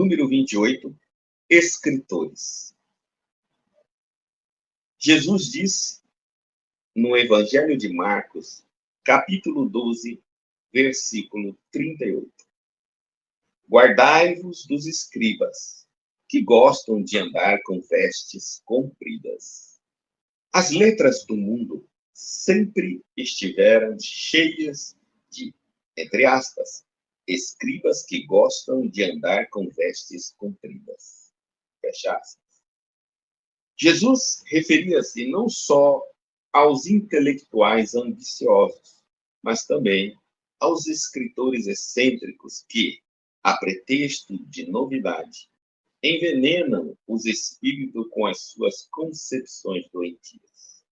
número 28, escritores. Jesus disse no Evangelho de Marcos, capítulo 12, versículo 38. Guardai-vos dos escribas, que gostam de andar com vestes compridas. As letras do mundo sempre estiveram cheias de, entre aspas, escribas que gostam de andar com vestes compridas. Fecha aspas. Jesus referia-se não só aos intelectuais ambiciosos, mas também aos escritores excêntricos que, a pretexto de novidade, envenenam os espíritos com as suas concepções doentias,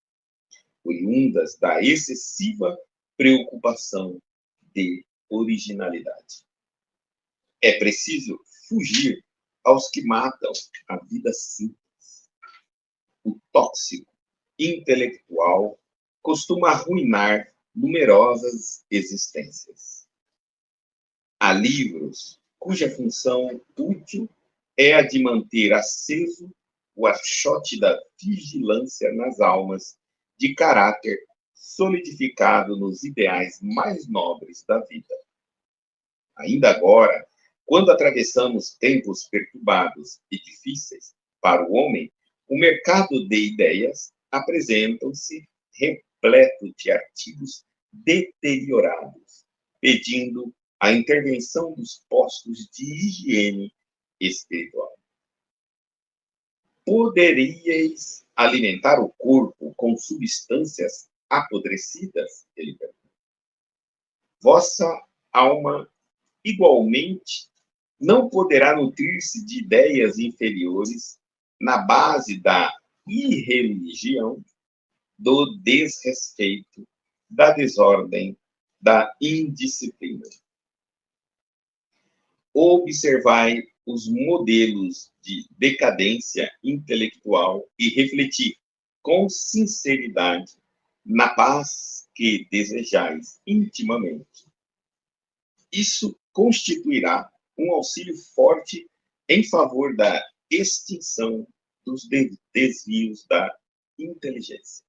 oriundas da excessiva preocupação de originalidade. É preciso fugir aos que matam a vida simples. O tóxico intelectual costuma arruinar numerosas existências. Há livros cuja função útil é a de manter aceso o achote da vigilância nas almas de caráter solidificado nos ideais mais nobres da vida. Ainda agora, quando atravessamos tempos perturbados e difíceis para o homem, o mercado de ideias apresenta-se repleto de artigos deteriorados, pedindo a intervenção dos postos de higiene espiritual. Poderíeis alimentar o corpo com substâncias apodrecidas? Ele pergunta. Vossa alma, igualmente, não poderá nutrir-se de ideias inferiores na base da irreligião, do desrespeito, da desordem, da indisciplina. Observai os modelos de decadência intelectual e refletir com sinceridade na paz que desejais intimamente. Isso constituirá um auxílio forte em favor da extinção dos desvios da inteligência.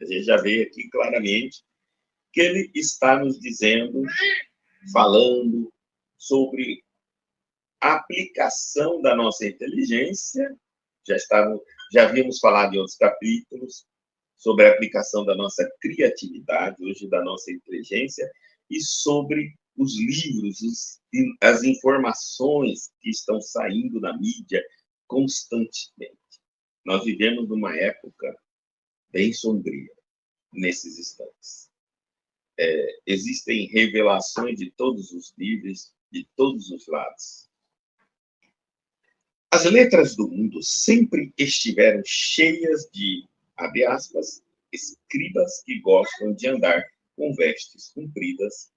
A gente já vê aqui claramente que ele está nos dizendo, falando sobre a aplicação da nossa inteligência. Já havíamos falado em outros capítulos sobre a aplicação da nossa criatividade, hoje da nossa inteligência, e sobre os livros, as informações que estão saindo na mídia constantemente. Nós vivemos numa época bem sombria nesses instantes. Existem revelações de todos os níveis, de todos os lados. As letras do mundo sempre estiveram cheias de, abre aspas, escribas que gostam de andar com vestes compridas,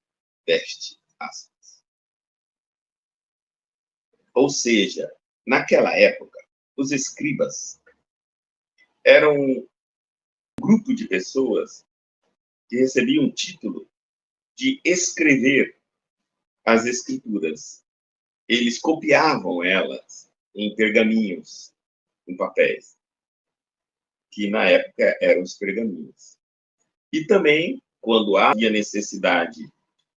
veste aspas. Ou seja, naquela época, os escribas eram um grupo de pessoas que recebiam o título de escrever as escrituras. Eles copiavam elas em pergaminhos, em papéis, que na época eram os pergaminhos. E também, quando havia necessidade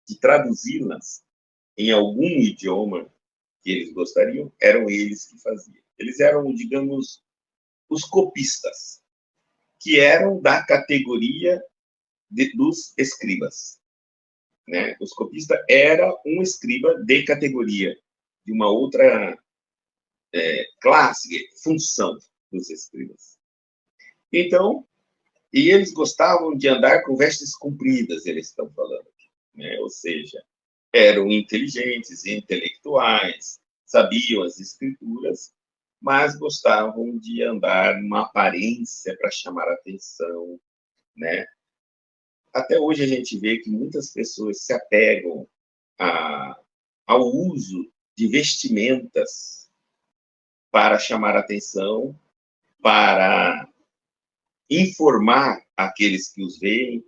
de traduzi-las em algum idioma que eles gostariam, eram eles que faziam. Eles eram, digamos, os copistas, que eram da categoria dos escribas. Né? Os copistas era um escriba de categoria, de uma outra classe, função dos escribas. Então, e eles gostavam de andar com vestes compridas, eles estão falando aqui, né? Ou seja, eram inteligentes, intelectuais, sabiam as escrituras, mas gostavam de andar numa aparência para chamar a atenção, né? Até hoje a gente vê que muitas pessoas se apegam ao uso de vestimentas para chamar a atenção, para informar aqueles que os veem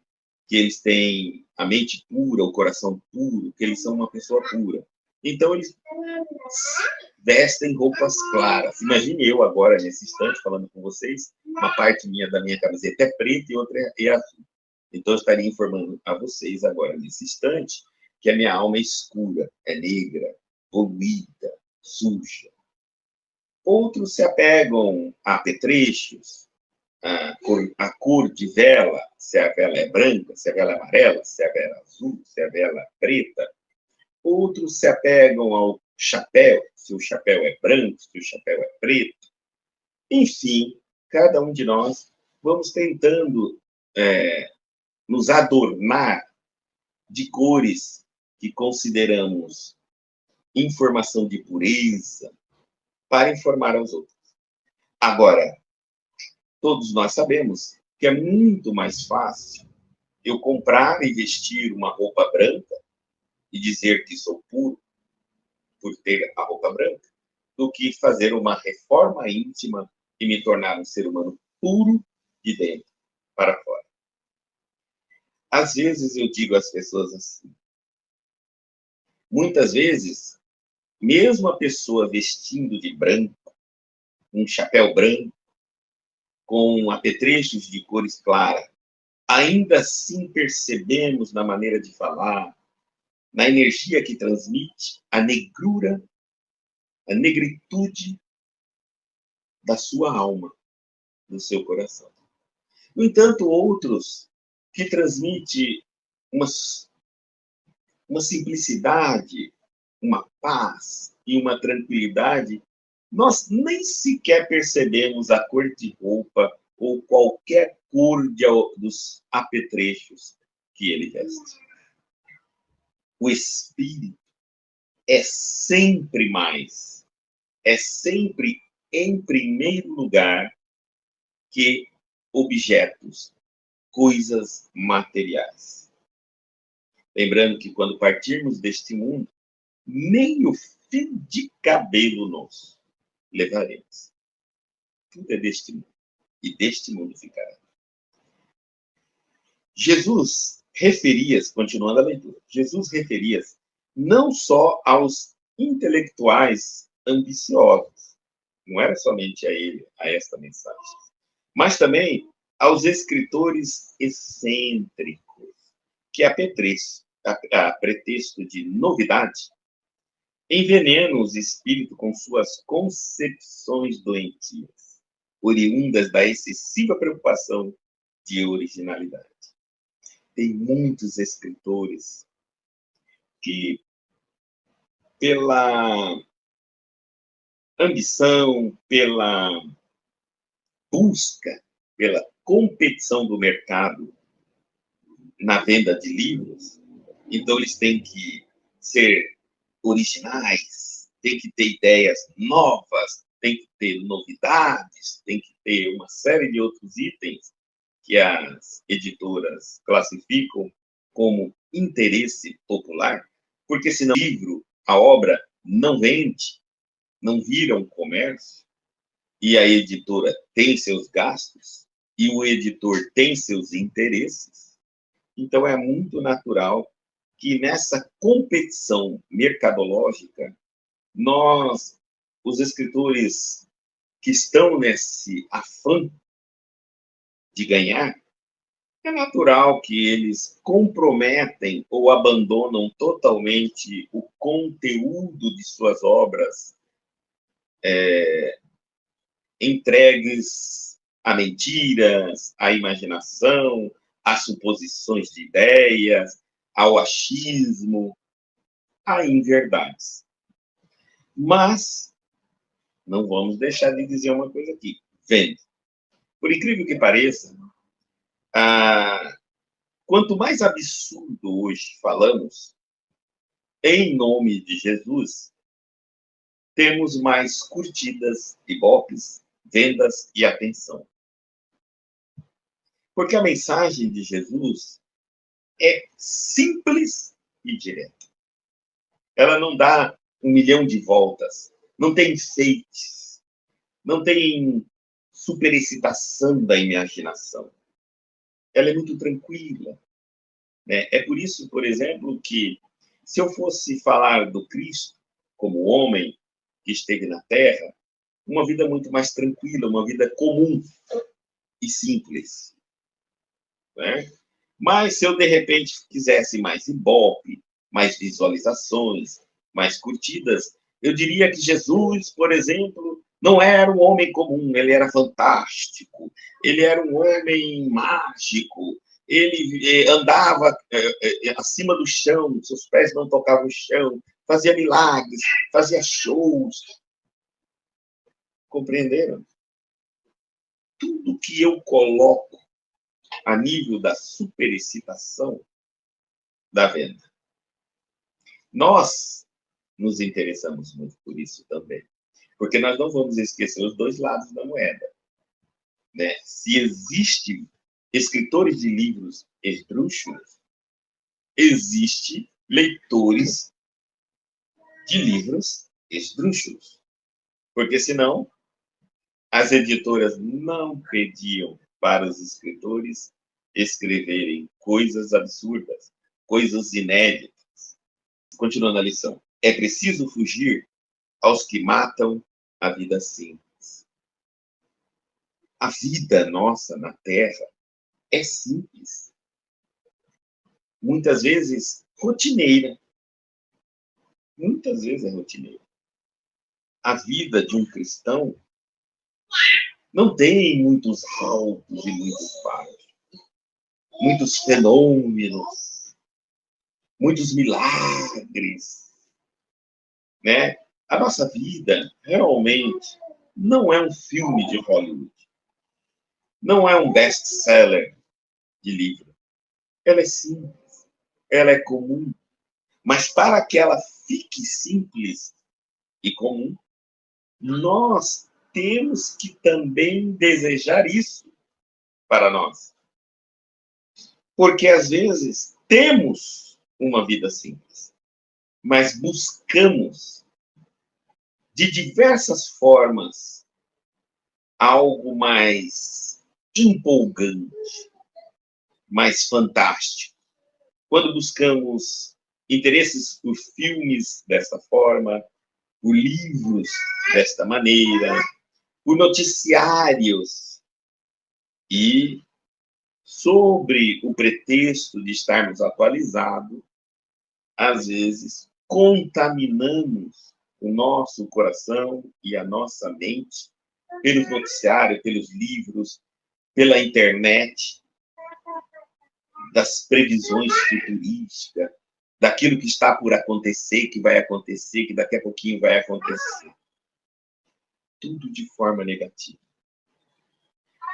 que eles têm a mente pura, o coração puro, que eles são uma pessoa pura. Então, eles vestem roupas claras. Imagine eu agora, nesse instante, falando com vocês, uma parte da minha camiseta é preta e outra é azul. Então, eu estaria informando a vocês agora, nesse instante, que a minha alma é escura, é negra, poluída, suja. Outros se apegam a apetrechos, a cor de vela, se a vela é branca, se a vela é amarela, se a vela é azul, se a vela é preta. Outros se apegam ao chapéu, se o chapéu é branco, se o chapéu é preto. Enfim, cada um de nós vamos tentando nos adornar de cores que consideramos informação de pureza para informar aos outros. Agora, todos nós sabemos que é muito mais fácil eu comprar e vestir uma roupa branca e dizer que sou puro por ter a roupa branca, do que fazer uma reforma íntima e me tornar um ser humano puro de dentro para fora. Às vezes eu digo às pessoas assim, muitas vezes, mesmo a pessoa vestindo de branco, um chapéu branco, com apetrechos de cores claras, ainda assim percebemos na maneira de falar, na energia que transmite, a negrura, a negritude da sua alma, do seu coração. No entanto, outros que transmitem uma simplicidade, uma paz e uma tranquilidade, nós nem sequer percebemos a cor de roupa ou qualquer cor dos apetrechos que ele veste. O espírito é sempre mais, é sempre em primeiro lugar que objetos, coisas materiais. Lembrando que quando partirmos deste mundo, nem o fio de cabelo nosso levaremos. Tudo é deste mundo, e deste mundo ficará. Jesus referia-se, continuando a leitura, Jesus referia-se não só aos intelectuais ambiciosos, não era somente a ele, a esta mensagem, mas também aos escritores excêntricos, que a pretexto de novidade, envenenam os espíritos com suas concepções doentias, oriundas da excessiva preocupação de originalidade. Tem muitos escritores que, pela ambição, pela busca, pela competição do mercado na venda de livros, então eles têm que ser originais, têm que ter ideias novas, têm que ter novidades, têm que ter uma série de outros itens que as editoras classificam como interesse popular, porque senão o livro, a obra, não vende, não vira um comércio, e a editora tem seus gastos, e o editor tem seus interesses. Então, é muito natural que nessa competição mercadológica, nós, os escritores que estão nesse afã de ganhar, é natural que eles comprometem ou abandonam totalmente o conteúdo de suas obras, entregues a mentiras, à imaginação, a suposições de ideias, ao achismo, a inverdades. Mas não vamos deixar de dizer uma coisa aqui. Vende. Por incrível que pareça, quanto mais absurdo hoje falamos, em nome de Jesus, temos mais curtidas, ibopes, vendas e atenção. Porque a mensagem de Jesus é simples e direta. Ela não dá 1 milhão de voltas, não tem enfeites, não tem superexcitação da imaginação. Ela é muito tranquila. Né? É por isso, por exemplo, que Se eu fosse falar do Cristo como homem que esteve na Terra, uma vida muito mais tranquila, uma vida comum e simples, né? Mas se eu, de repente, quisesse mais ibope, mais visualizações, mais curtidas, eu diria que Jesus, por exemplo, não era um homem comum, ele era fantástico, ele era um homem mágico, ele andava acima do chão, seus pés não tocavam o chão, fazia milagres, fazia shows. Compreenderam? Tudo que eu coloco a nível da superexcitação da venda. Nós nos interessamos muito por isso também, porque nós não vamos esquecer os dois lados da moeda, né? Se existem escritores de livros esdrúxulos, existe leitores de livros esdrúxulos, porque senão as editoras não pediam para os escritores escreverem coisas absurdas, coisas inéditas. Continuando a lição. É preciso fugir aos que matam a vida simples. A vida nossa na Terra é simples. Muitas vezes rotineira. Muitas vezes é rotineira. A vida de um cristão não tem muitos altos e muitos baixos, muitos fenômenos, muitos milagres, né? A nossa vida realmente não é um filme de Hollywood, não é um best-seller de livro. Ela é simples, ela é comum, mas para que ela fique simples e comum, nós temos que também desejar isso para nós. Porque às vezes temos uma vida simples, mas buscamos de diversas formas algo mais empolgante, mais fantástico. Quando buscamos interesses por filmes desta forma, por livros desta maneira, por noticiários, e sobre o pretexto de estarmos atualizados, às vezes contaminamos o nosso coração e a nossa mente pelos noticiários, pelos livros, pela internet, das previsões futurísticas, daquilo que está por acontecer, que vai acontecer, que daqui a pouquinho vai acontecer. Tudo de forma negativa.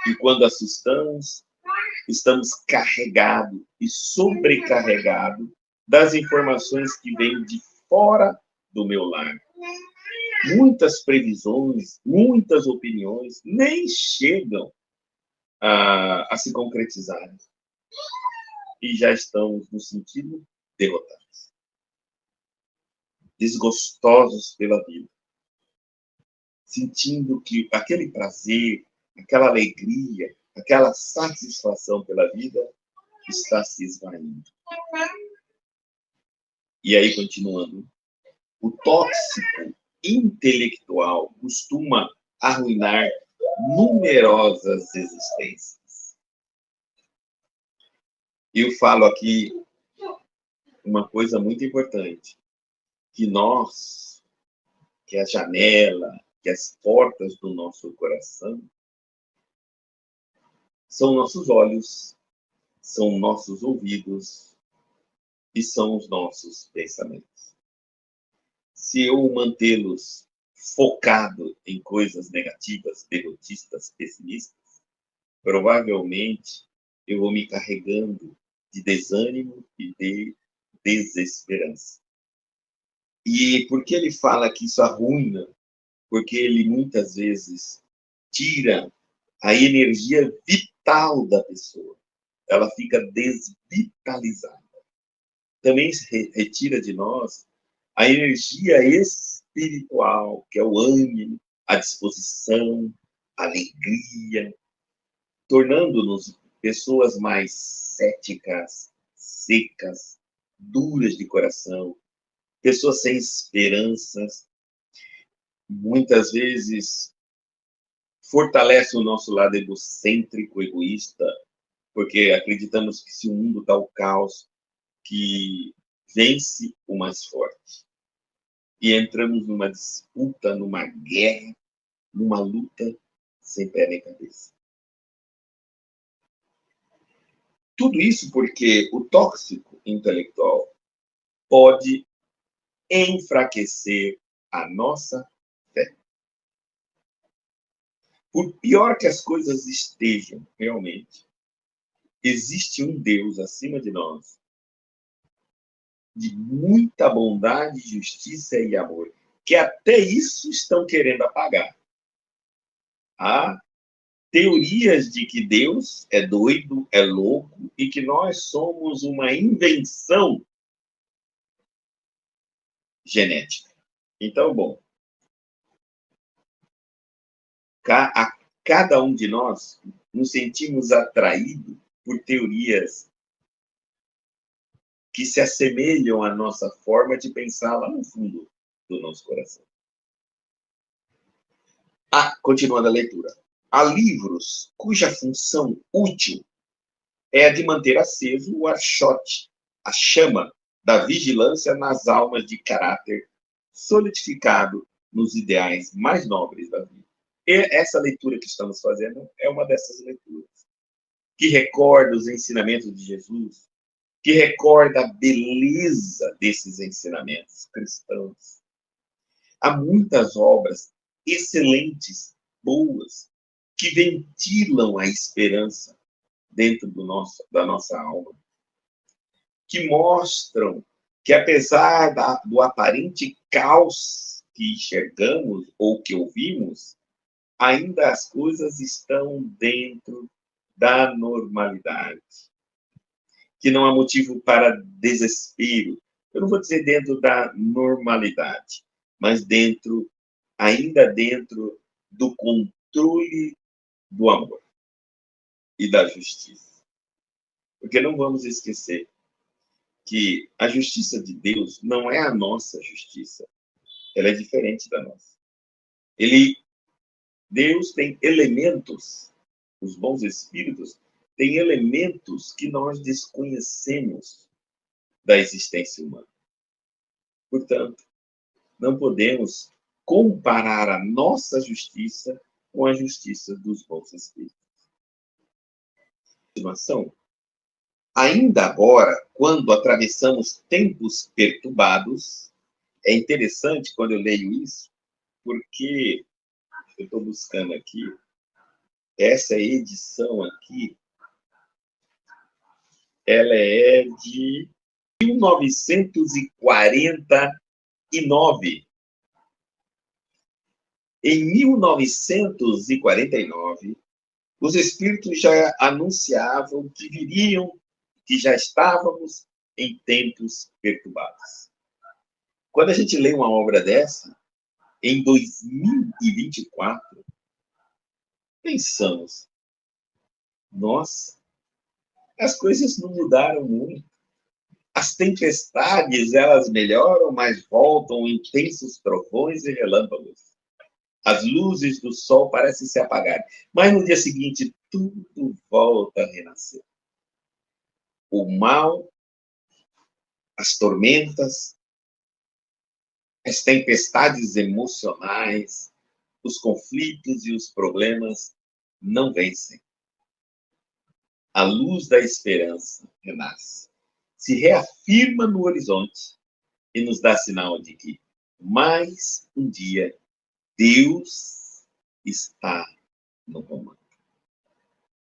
E quando assustamos, estamos carregados e sobrecarregados das informações que vêm de fora do meu lar. Muitas previsões, muitas opiniões nem chegam a se concretizar. E já estamos no sentido derrotados. Desgostosos pela vida. Sentindo que aquele prazer, aquela alegria, aquela satisfação pela vida está se esvaindo. E aí, continuando, o tóxico intelectual costuma arruinar numerosas existências. Eu falo aqui uma coisa muito importante, que nós, que a janela, que as portas do nosso coração são nossos olhos, são nossos ouvidos e são os nossos pensamentos. Se eu mantê-los focado em coisas negativas, derrotistas, pessimistas, provavelmente eu vou me carregando de desânimo e de desesperança. E por que ele fala que isso arruina? Porque ele muitas vezes tira a energia vital da pessoa. Ela fica desvitalizada. Também retira de nós a energia espiritual, que é o ânimo, a disposição, a alegria, tornando-nos pessoas mais céticas, secas, duras de coração, pessoas sem esperanças, muitas vezes fortalece o nosso lado egocêntrico, egoísta, porque acreditamos que se o mundo está ao caos, que vence o mais forte. E entramos numa disputa, numa guerra, numa luta sem pé nem cabeça. Tudo isso porque o tóxico intelectual pode enfraquecer a nossa fé. Por pior que as coisas estejam realmente, existe um Deus acima de nós, de muita bondade, justiça e amor, que até isso estão querendo apagar. Há teorias de que Deus é doido, é louco e que nós somos uma invenção genética. Então, bom, a cada um de nós nos sentimos atraídos por teorias que se assemelham à nossa forma de pensar lá no fundo do nosso coração. Continuando a leitura. Há livros cuja função útil é a de manter aceso o archote, a chama da vigilância nas almas de caráter solidificado nos ideais mais nobres da vida. E essa leitura que estamos fazendo é uma dessas leituras, que recorda os ensinamentos de Jesus, que recorda a beleza desses ensinamentos cristãos. Há muitas obras excelentes, boas, que ventilam a esperança dentro da nossa alma, que mostram que, apesar do aparente caos que enxergamos ou que ouvimos, ainda as coisas estão dentro da normalidade, que não há motivo para desespero. Eu não vou dizer dentro da normalidade, mas ainda dentro do controle do amor e da justiça. Porque não vamos esquecer que a justiça de Deus não é a nossa justiça. Ela é diferente da nossa. Deus tem elementos, os bons espíritos têm elementos que nós desconhecemos da existência humana. Portanto, não podemos comparar a nossa justiça com a justiça dos bons espíritos. Continuação. Ainda agora, quando atravessamos tempos perturbados, é interessante quando eu leio isso, porque eu estou buscando aqui, essa edição aqui, ela é de 1949. Em 1949, os espíritos já anunciavam que já estávamos em tempos perturbados. Quando a gente lê uma obra dessa, em 2024, pensamos, nossa, as coisas não mudaram muito. As tempestades, elas melhoram, mas voltam intensos trovões e relâmpagos. As luzes do sol parecem se apagar, mas no dia seguinte tudo volta a renascer. O mal, as tormentas, as tempestades emocionais, os conflitos e os problemas não vencem. A luz da esperança renasce, se reafirma no horizonte e nos dá sinal de que mais um dia Deus está no comando.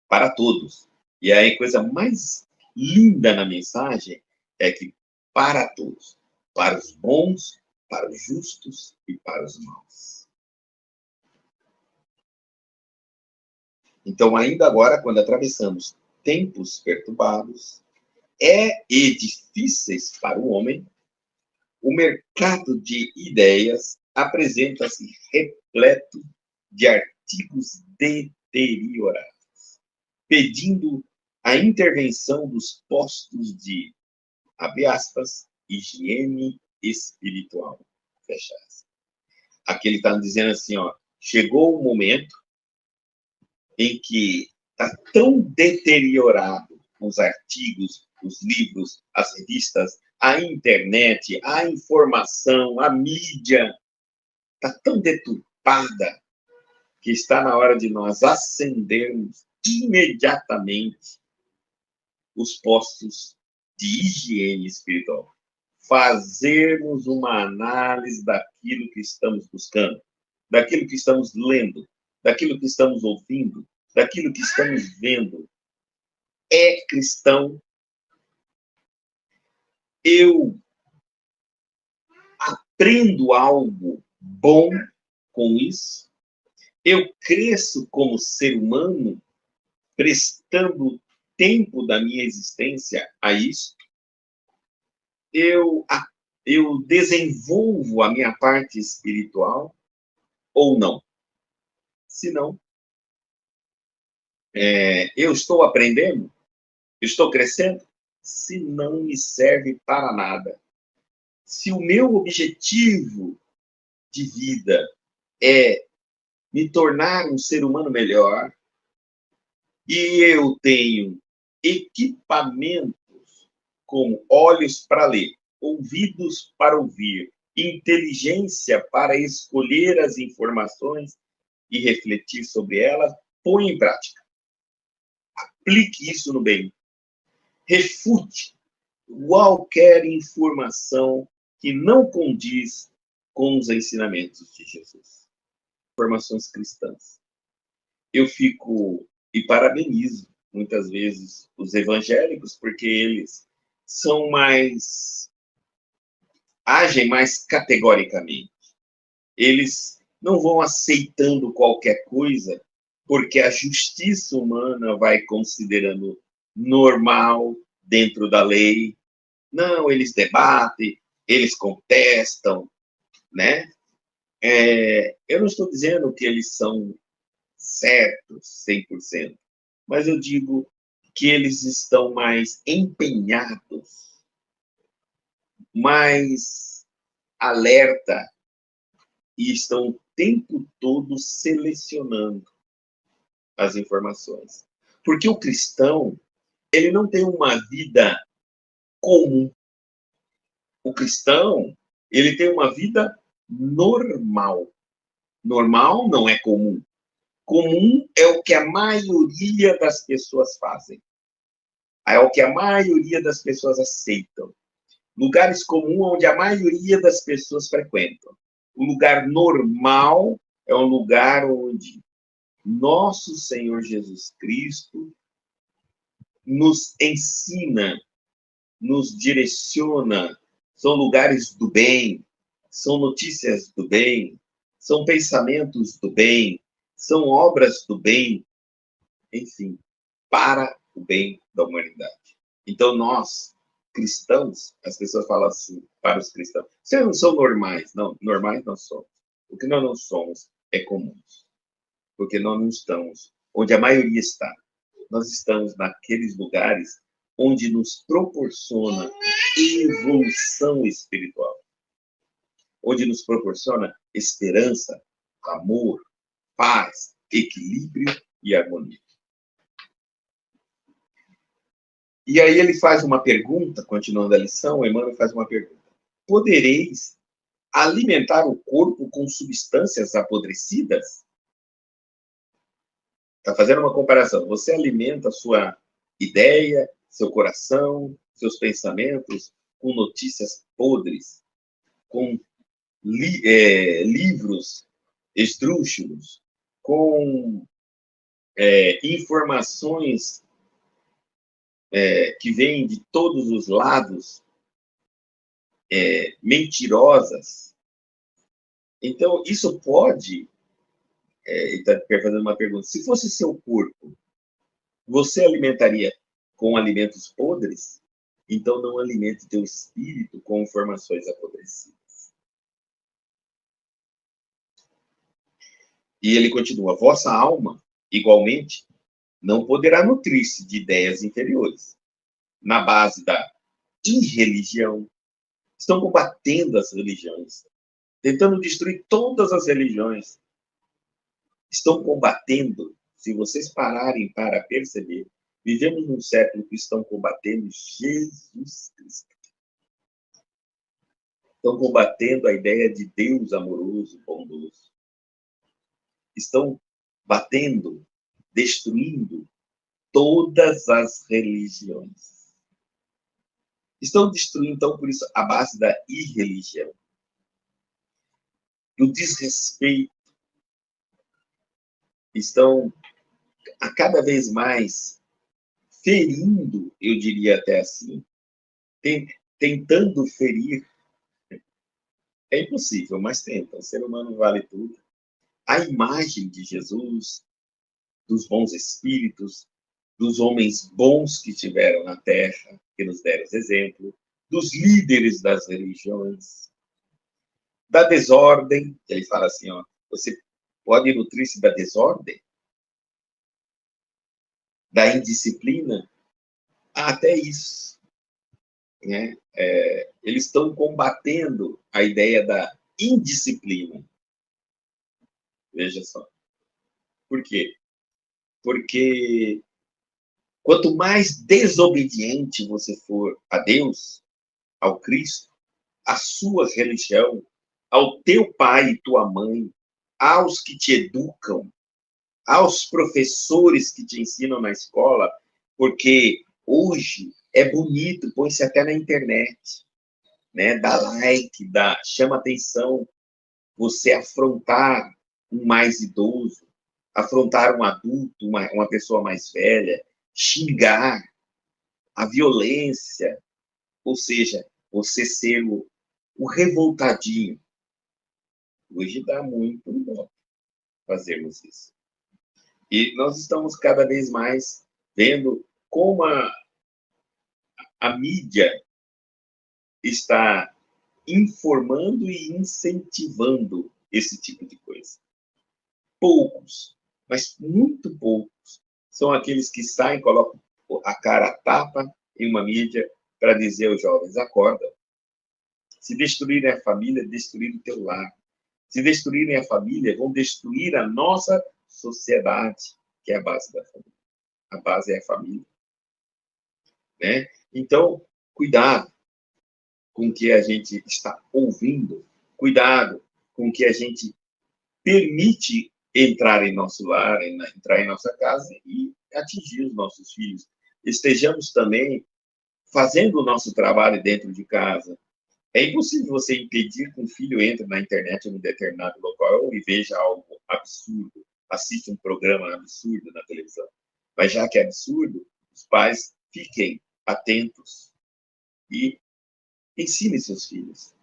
Para todos. E aí a coisa mais linda na mensagem é que para todos, para os bons, para os justos e para os maus. Então, ainda agora, quando atravessamos tempos perturbados e difíceis para o homem, o mercado de ideias apresenta-se repleto de artigos deteriorados, pedindo a intervenção dos postos de, abre aspas, higiene espiritual. Fecha aspas. Aqui ele está dizendo assim, ó, chegou o momento em que está tão deteriorado os artigos, os livros, as revistas, a internet, a informação, a mídia, está tão deturpada que está na hora de nós acendermos imediatamente os postos de higiene espiritual. Fazermos uma análise daquilo que estamos buscando, daquilo que estamos lendo, daquilo que estamos ouvindo, daquilo que estamos vendo. É cristão? Eu aprendo algo bom com isso? Eu cresço como ser humano prestando tempo da minha existência a isso? Eu desenvolvo a minha parte espiritual ou não? Se não, eu estou aprendendo? Estou crescendo? Se não me serve para nada. Se o meu objetivo de vida é me tornar um ser humano melhor e eu tenho equipamentos como olhos para ler, ouvidos para ouvir, inteligência para escolher as informações e refletir sobre elas, põe em prática. Aplique isso no bem. Refute qualquer informação que não condiz com os ensinamentos de Jesus. Informações cristãs. Eu fico e parabenizo muitas vezes os evangélicos, porque eles são agem mais categoricamente. Eles não vão aceitando qualquer coisa, porque a justiça humana vai considerando normal dentro da lei. Não, eles debatem, eles contestam, né? Eu não estou dizendo que eles são certos 100%, mas eu digo que eles estão mais empenhados, mais alerta e estão o tempo todo selecionando as informações. Porque o cristão, ele não tem uma vida comum. O cristão, ele tem uma vida normal. Normal não é comum. Comum é o que a maioria das pessoas fazem. É o que a maioria das pessoas aceitam. Lugares comuns onde a maioria das pessoas frequentam. O lugar normal é um lugar onde nosso Senhor Jesus Cristo nos ensina, nos direciona. São lugares do bem, são notícias do bem, são pensamentos do bem, são obras do bem, enfim, para o bem da humanidade. Então, nós, cristãos, as pessoas falam assim, para os cristãos, vocês não são normais. Não, normais nós somos. O que nós não somos é comuns. Porque nós não estamos onde a maioria está. Nós estamos naqueles lugares onde nos proporciona evolução espiritual. Onde nos proporciona esperança, amor, paz, equilíbrio e harmonia. E aí ele faz uma pergunta, continuando a lição, Emmanuel faz uma pergunta. Podereis alimentar o corpo com substâncias apodrecidas? Está fazendo uma comparação. Você alimenta a sua ideia, seu coração, seus pensamentos com notícias podres, com livros esdrúxulos, com informações que vêm de todos os lados, mentirosas. Então, isso pode... ele está fazendo uma pergunta. Se fosse seu corpo, você alimentaria com alimentos podres? Então, não alimente teu espírito com informações apodrecidas. E ele continua. Vossa alma, igualmente, não poderá nutrir-se de ideias inferiores, na base da irreligião, Estão combatendo as religiões, tentando destruir todas as religiões. Estão combatendo, se vocês pararem para perceber, vivemos num século que estão combatendo Jesus Cristo. Estão combatendo a ideia de Deus amoroso, bondoso. Estão batendo, destruindo todas as religiões. Estão destruindo, então, por isso, a base da irreligião, do desrespeito. Estão a cada vez mais ferindo, eu diria até assim, tentando ferir. É impossível, mas tenta. O ser humano vale tudo. A imagem de Jesus, dos bons espíritos, dos homens bons que tiveram na Terra, que nos deram exemplo, dos líderes das religiões, da desordem. Ele fala assim, ó, você pode nutrir-se da desordem, da indisciplina, até isso, né? Eles estão combatendo a ideia da indisciplina. Veja só. Por quê? Porque quanto mais desobediente você for a Deus, ao Cristo, à sua religião, ao teu pai e tua mãe, aos que te educam, aos professores que te ensinam na escola, porque hoje é bonito, põe-se até na internet, né? Dá like, chama atenção, você afrontar um mais idoso, afrontar um adulto, uma pessoa mais velha, xingar, a violência, ou seja, você ser o revoltadinho. Hoje dá muito bom fazermos isso. E nós estamos cada vez mais vendo como a mídia está informando e incentivando esse tipo de coisa. Poucos, mas muito poucos, são aqueles que saem, colocam a cara a tapa em uma mídia para dizer aos jovens, acorda. Se destruírem a família, destruírem o teu lar. Se destruírem a família, vão destruir a nossa sociedade, que é a base da família. A base é a família. Né? Então, cuidado com o que a gente está ouvindo, cuidado com o que a gente permite entrar em nosso lar, entrar em nossa casa e atingir os nossos filhos. Estejamos também fazendo o nosso trabalho dentro de casa. É impossível você impedir que um filho entre na internet em um determinado local e veja algo absurdo, assista um programa absurdo na televisão. Mas já que é absurdo, os pais fiquem atentos e ensine seus filhos.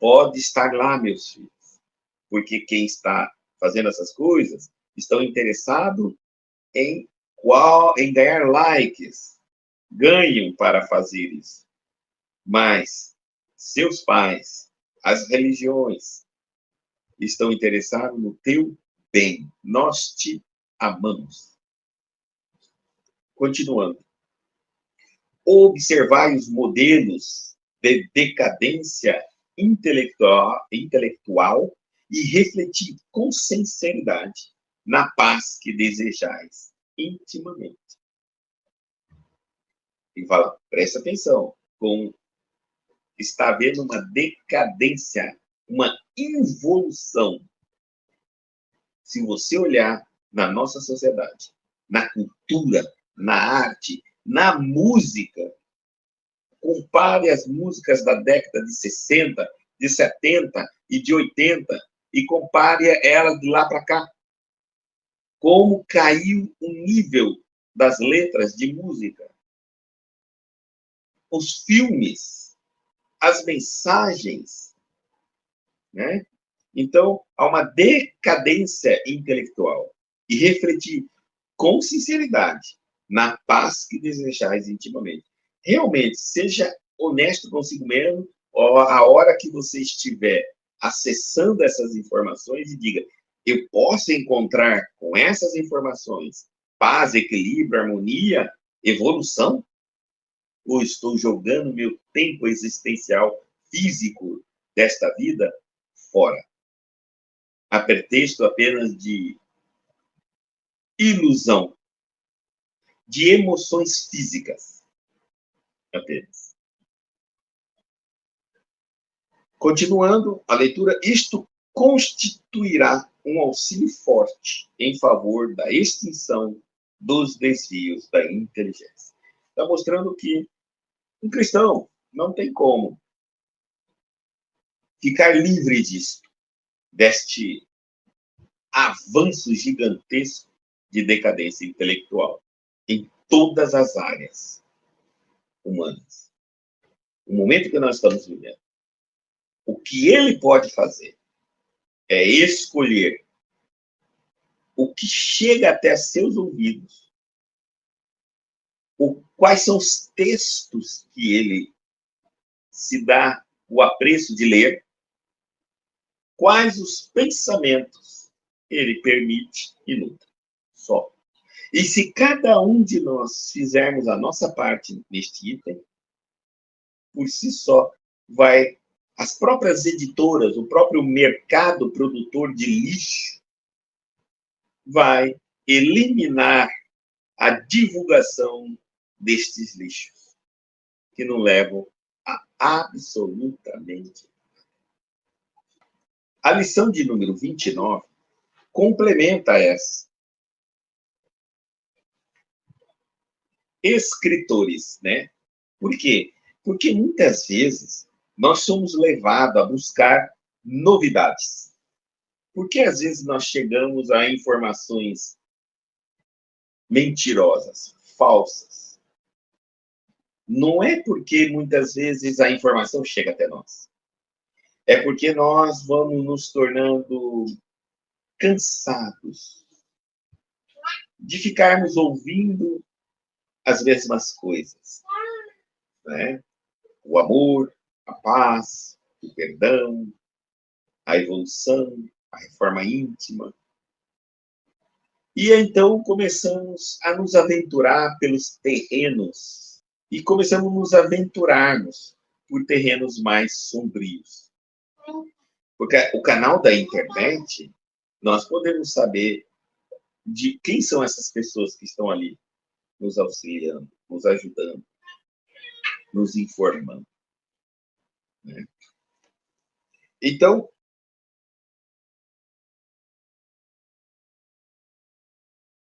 Pode estar lá, meus filhos, porque quem está fazendo essas coisas estão interessados em ganhar likes, ganham para fazer isso. Mas seus pais, as religiões, estão interessados no teu bem. Nós te amamos. Continuando. Observai os modelos de decadência intelectual e refletir com sinceridade na paz que desejais intimamente. E fala, presta atenção, está havendo uma decadência, uma involução. Se você olhar na nossa sociedade, na cultura, na arte, na música, compare as músicas da década de 60, de 70 e de 80 e compare elas de lá para cá. Como caiu o nível das letras de música. Os filmes, as mensagens, né? Então, há uma decadência intelectual. E refletir com sinceridade na paz que desejais intimamente. Realmente, seja honesto consigo mesmo, a hora que você estiver acessando essas informações e diga, eu posso encontrar com essas informações paz, equilíbrio, harmonia, evolução? Ou estou jogando meu tempo existencial físico desta vida fora, a pretexto apenas de ilusão, de emoções físicas apenas. Continuando a leitura, isto constituirá um auxílio forte em favor da extinção dos desvios da inteligência. Está mostrando que um cristão não tem como ficar livre disso, deste avanço gigantesco de decadência intelectual em todas as áreas humanas. O momento que nós estamos vivendo, o que ele pode fazer é escolher o que chega até seus ouvidos, quais são os textos que ele se dá o apreço de ler, quais os pensamentos ele permite e nutre. Só. E se cada um de nós fizermos a nossa parte neste item, por si só, as próprias editoras, o próprio mercado produtor de lixo, vai eliminar a divulgação destes lixos, que não levam a absolutamente. A lição de número 29 complementa essa. Escritores, né? Por quê? Porque muitas vezes nós somos levados a buscar novidades. Porque às vezes nós chegamos a informações mentirosas, falsas. Não é porque muitas vezes a informação chega até nós. É porque nós vamos nos tornando cansados de ficarmos ouvindo as mesmas coisas, né? O amor, a paz, o perdão, a evolução, a reforma íntima. E então começamos a nos aventurar pelos terrenos e começamos a nos aventurarmos por terrenos mais sombrios. Porque o canal da internet, nós podemos saber de quem são essas pessoas que estão ali nos auxiliando, nos ajudando, nos informando, né? Então,